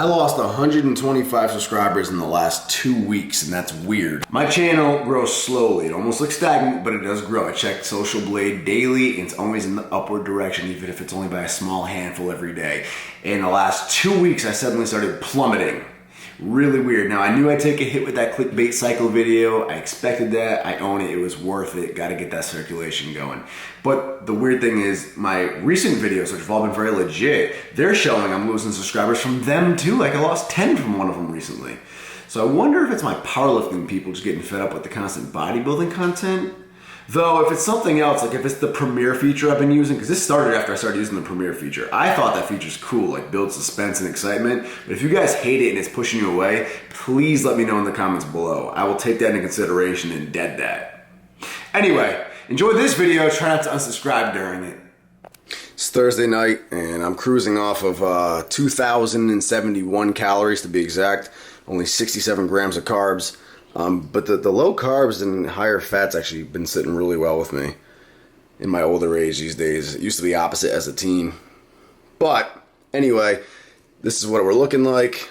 I lost 125 subscribers in the last 2 weeks, and that's weird. My channel grows slowly. It almost looks stagnant, but it does grow. I check Social Blade daily, and it's always in the upward direction, even if it's only by a small handful every day. In the last 2 weeks, I suddenly started plummeting. Really weird. Now, I knew I'd take a hit with that clickbait cycle video. I expected that. I own it. It was worth it. Got to get that circulation going. But the weird thing is, my recent videos, which have all been very legit, they're showing I'm losing subscribers from them too. Like, I lost 10 from one of them recently. So I wonder if it's my powerlifting people just getting fed up with the constant bodybuilding content. Though, if it's something else, like if it's the Premiere feature I've been using, because this started after I started using the Premiere feature. I thought that feature's cool, like build suspense and excitement. But if you guys hate it and it's pushing you away, please let me know in the comments below. I will take that into consideration and dead that. Anyway, enjoy this video. Try not to unsubscribe during it. It's Thursday night, and I'm cruising off of 2,071 calories to be exact. Only 67 grams of carbs. But the low carbs and higher fats actually been sitting really well with me in my older age these days. It used to be opposite as a teen. But anyway, this is what we're looking like.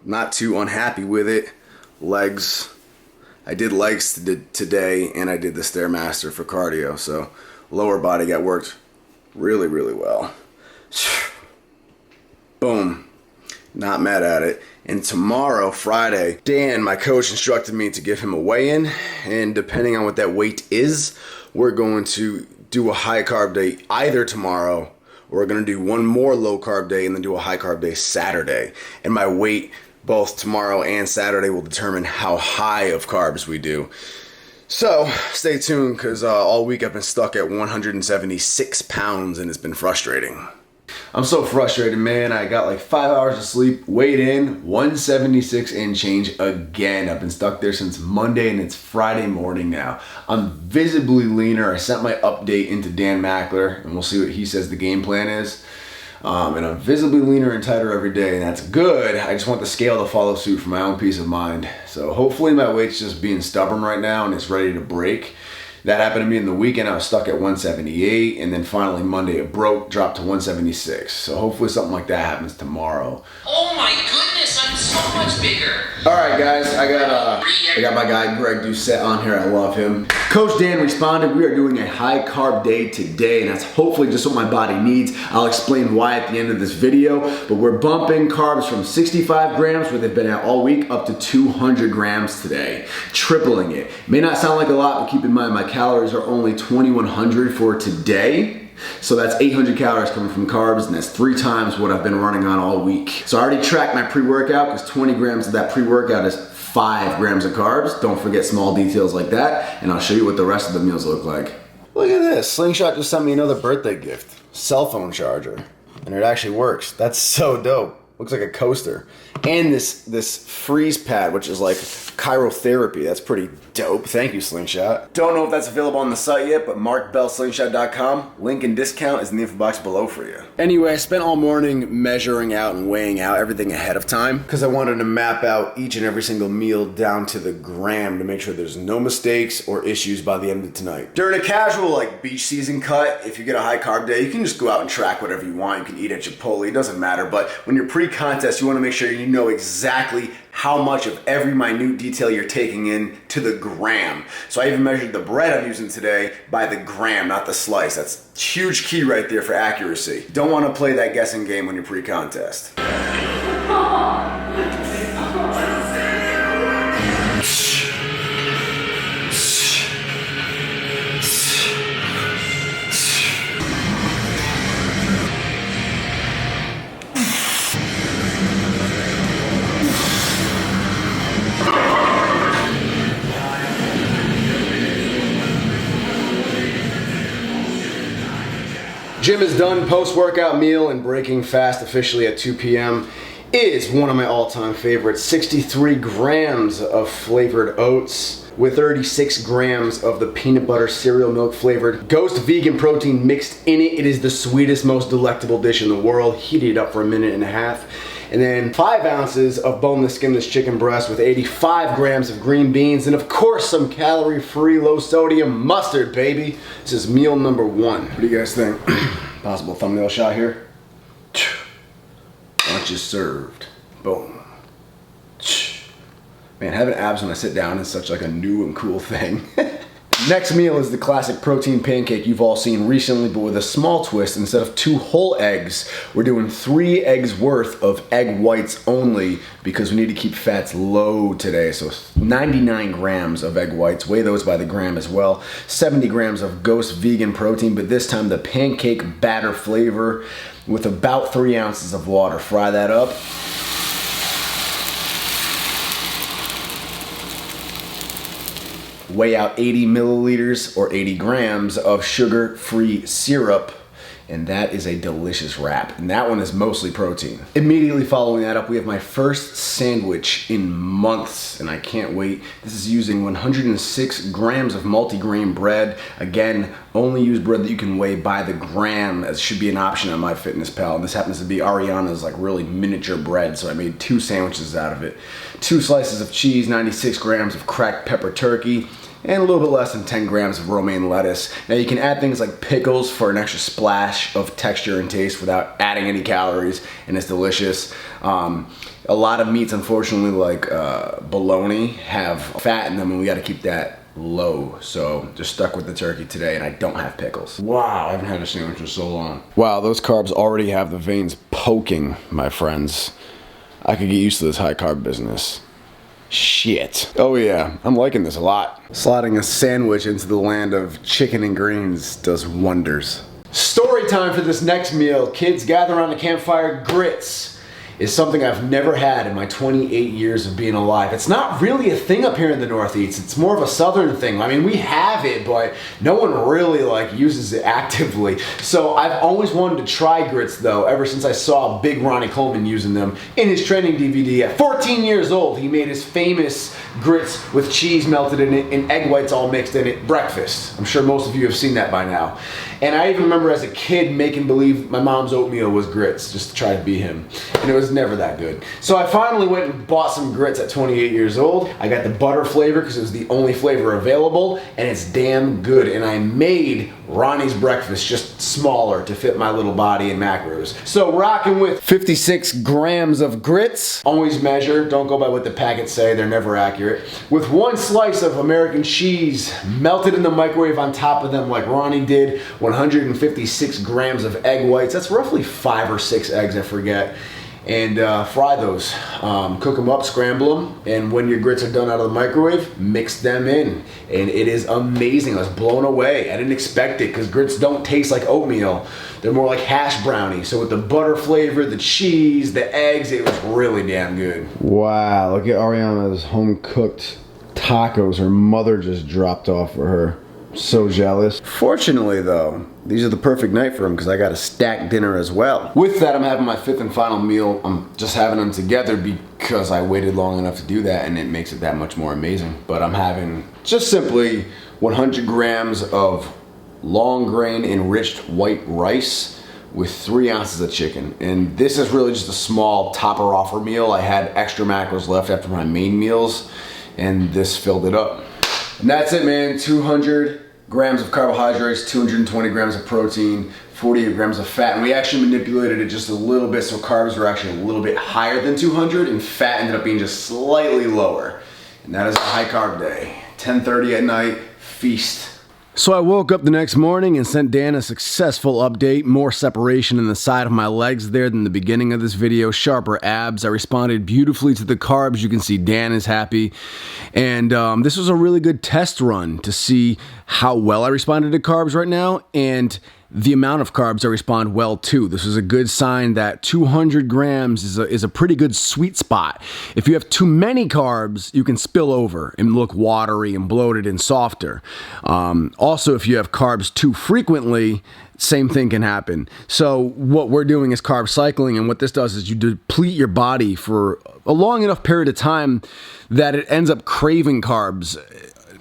Not too unhappy with it. Legs. I did legs today, and I did the Stairmaster for cardio. So lower body got worked really, really well. Boom. Not mad at it. And tomorrow, Friday, Dan, my coach, instructed me to give him a weigh-in. And depending on what that weight is, we're going to do a high carb day either tomorrow, or we're going to do one more low carb day and then do a high carb day Saturday. And my weight both tomorrow and Saturday will determine how high of carbs we do. So stay tuned, because all week I've been stuck at 176 pounds and it's been frustrating. I'm so frustrated, man. I got like 5 hours of sleep, weighed in 176 and change again. I've been stuck there since Monday, and it's Friday morning now. I'm visibly leaner. I sent my update into Dan Mackler, and we'll see what he says the game plan is. And I'm visibly leaner and tighter every day, and that's good. I just want the scale to follow suit for my own peace of mind. So hopefully my weight's just being stubborn right now and it's ready to break. That happened to me in the weekend. I was stuck at 178, and then finally Monday it broke, dropped to 176. So hopefully something like that happens tomorrow. Oh my goodness, I'm so much bigger. All right, guys, I got my guy Greg Doucette on here. I love him. Coach Dan responded. We are doing a high carb day today, and that's hopefully just what my body needs. I'll explain why at the end of this video, but we're bumping carbs from 65 grams, where they've been at all week, up to 200 grams today, tripling it. May not sound like a lot, but keep in mind my calories are only 2,100 for today. So that's 800 calories coming from carbs, and that's 3 times what I've been running on all week. So I already tracked my pre-workout, because 20 grams of that pre-workout is 5 grams of carbs. Don't forget small details like that, and I'll show you what the rest of the meals look like. Look at this. Slingshot just sent me another birthday gift. Cell phone charger. And it actually works. That's so dope. Looks like a coaster. And this freeze pad, which is like chirotherapy. That's pretty dope. Thank you, Slingshot. Don't know if that's available on the site yet, but markbellslingshot.com. Link and discount is in the info box below for you. Anyway, I spent all morning measuring out and weighing out everything ahead of time, because I wanted to map out each and every single meal down to the gram to make sure there's no mistakes or issues by the end of tonight. During a casual like beach season cut, if you get a high carb day, you can just go out and track whatever you want. You can eat at Chipotle, it doesn't matter. But when you're pre-contest, you want to make sure you know exactly how much of every minute detail you're taking in to the gram. So I even measured the bread I'm using today by the gram, not the slice. That's a huge key right there for accuracy. Don't want to play that guessing game when you're pre-contest. Gym is done, post-workout meal, and breaking fast officially at 2 p.m. is one of my all-time favorites. 63 grams of flavored oats with 36 grams of the peanut butter cereal milk flavored Ghost vegan protein mixed in it. It is the sweetest, most delectable dish in the world. Heat it up for a minute and a half. And then 5 ounces of boneless, skinless chicken breast with 85 grams of green beans, and of course some calorie-free, low-sodium mustard, baby. This is meal number 1. What do you guys think? Possible thumbnail shot here? Why don't lunch is served. Boom. Man, having abs when I sit down is such like a new and cool thing. Next meal is the classic protein pancake you've all seen recently, but with a small twist. Instead of 2 whole eggs, we're doing 3 eggs worth of egg whites only because we need to keep fats low today. So 99 grams of egg whites, weigh those by the gram as well. 70 grams of Ghost vegan protein, but this time the pancake batter flavor with about 3 ounces of water. Fry that up. Weigh out 80 milliliters or 80 grams of sugar-free syrup, and that is a delicious wrap. And that one is mostly protein. Immediately following that up, we have my first sandwich in months, and I can't wait. This is using 106 grams of multigrain bread. Again, only use bread that you can weigh by the gram. That should be an option on MyFitnessPal. And this happens to be Ariana's like really miniature bread, so I made 2 sandwiches out of it. 2 slices of cheese, 96 grams of cracked pepper turkey, and a little bit less than 10 grams of romaine lettuce. Now you can add things like pickles for an extra splash of texture and taste without adding any calories, and it's delicious. A lot of meats, unfortunately, like bologna, have fat in them, and we gotta keep that low. So just stuck with the turkey today, and I don't have pickles. Wow, I haven't had a sandwich in so long. Wow, those carbs already have the veins poking, my friends. I could get used to this high carb business. Shit. Oh yeah, I'm liking this a lot. Sliding a sandwich into the land of chicken and greens does wonders. Story time for this next meal. Kids, gather around the campfire. Grits is something I've never had in my 28 years of being alive. It's not really a thing up here in the Northeast. It's more of a southern thing. I mean, we have it, but no one really like uses it actively. So I've always wanted to try grits though, ever since I saw Big Ronnie Coleman using them in his training DVD. At 14 years old, he made his famous grits with cheese melted in it and egg whites all mixed in it, breakfast. I'm sure most of you have seen that by now. And I even remember as a kid making believe my mom's oatmeal was grits just to try to beat him. And it was never that good. So I finally went and bought some grits at 28 years old. I got the butter flavor because it was the only flavor available, and it's damn good. And I made Ronnie's breakfast just smaller to fit my little body and macros. So rocking with 56 grams of grits. Always measure, don't go by what the packets say, they're never accurate. With 1 slice of American cheese melted in the microwave on top of them like Ronnie did. 156 grams of egg whites. That's roughly 5 or 6 eggs, I forget. And fry those. Cook them up, scramble them, and when your grits are done out of the microwave, mix them in. And it is amazing. I was blown away. I didn't expect it because grits don't taste like oatmeal. They're more like hash brownies. So with the butter flavor, the cheese, the eggs, it was really damn good. Wow, look at Ariana's home-cooked tacos her mother just dropped off for her. So jealous. Fortunately though, these are the perfect night for them because I got a stacked dinner as well. With that, I'm having my 5th and final meal. I'm just having them together because I waited long enough to do that, and it makes it that much more amazing. But I'm having just simply 100 grams of long grain enriched white rice with 3 ounces of chicken. And this is really just a small topper offer meal. I had extra macros left after my main meals, and this filled it up. And that's it, man. 200 grams of carbohydrates, 220 grams of protein, 48 grams of fat. And we actually manipulated it just a little bit, so carbs were actually a little bit higher than 200, and fat ended up being just slightly lower. And that is a high carb day. 10:30 at night, feast. So I woke up the next morning and sent Dan a successful update. More separation in the side of my legs there than the beginning of this video. Sharper abs. I responded beautifully to the carbs. You can see Dan is happy. And this was a really good test run to see how well I responded to carbs right now, and the amount of carbs I respond well to. This is a good sign that 200 grams is a pretty good sweet spot. If you have too many carbs, you can spill over and look watery and bloated and softer. Also, if you have carbs too frequently, same thing can happen. So what we're doing is carb cycling, and what this does is you deplete your body for a long enough period of time that it ends up craving carbs.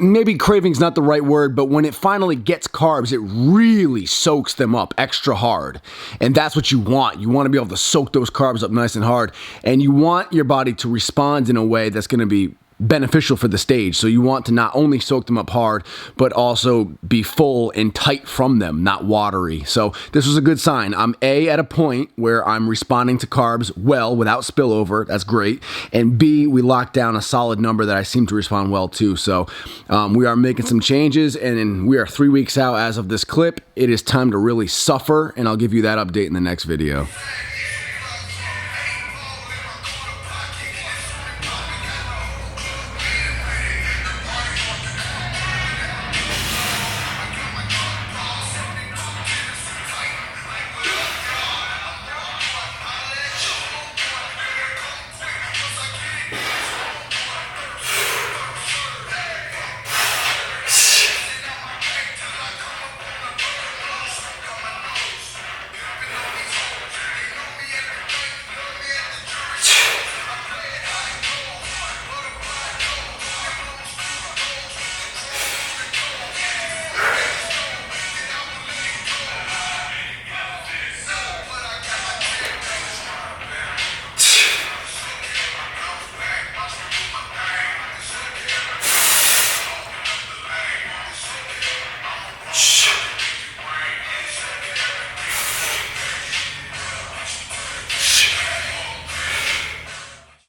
Maybe craving's not the right word, but when it finally gets carbs, it really soaks them up extra hard. And that's what you want. You want to be able to soak those carbs up nice and hard. And you want your body to respond in a way that's going to be beneficial for the stage. So you want to not only soak them up hard, but also be full and tight from them, not watery. So this was a good sign. I'm at a point where I'm responding to carbs well without spillover. That's great. And B, we locked down a solid number that I seem to respond well to. So we are making some changes, and we are 3 weeks out as of this clip. It is time to really suffer, and I'll give you that update in the next video.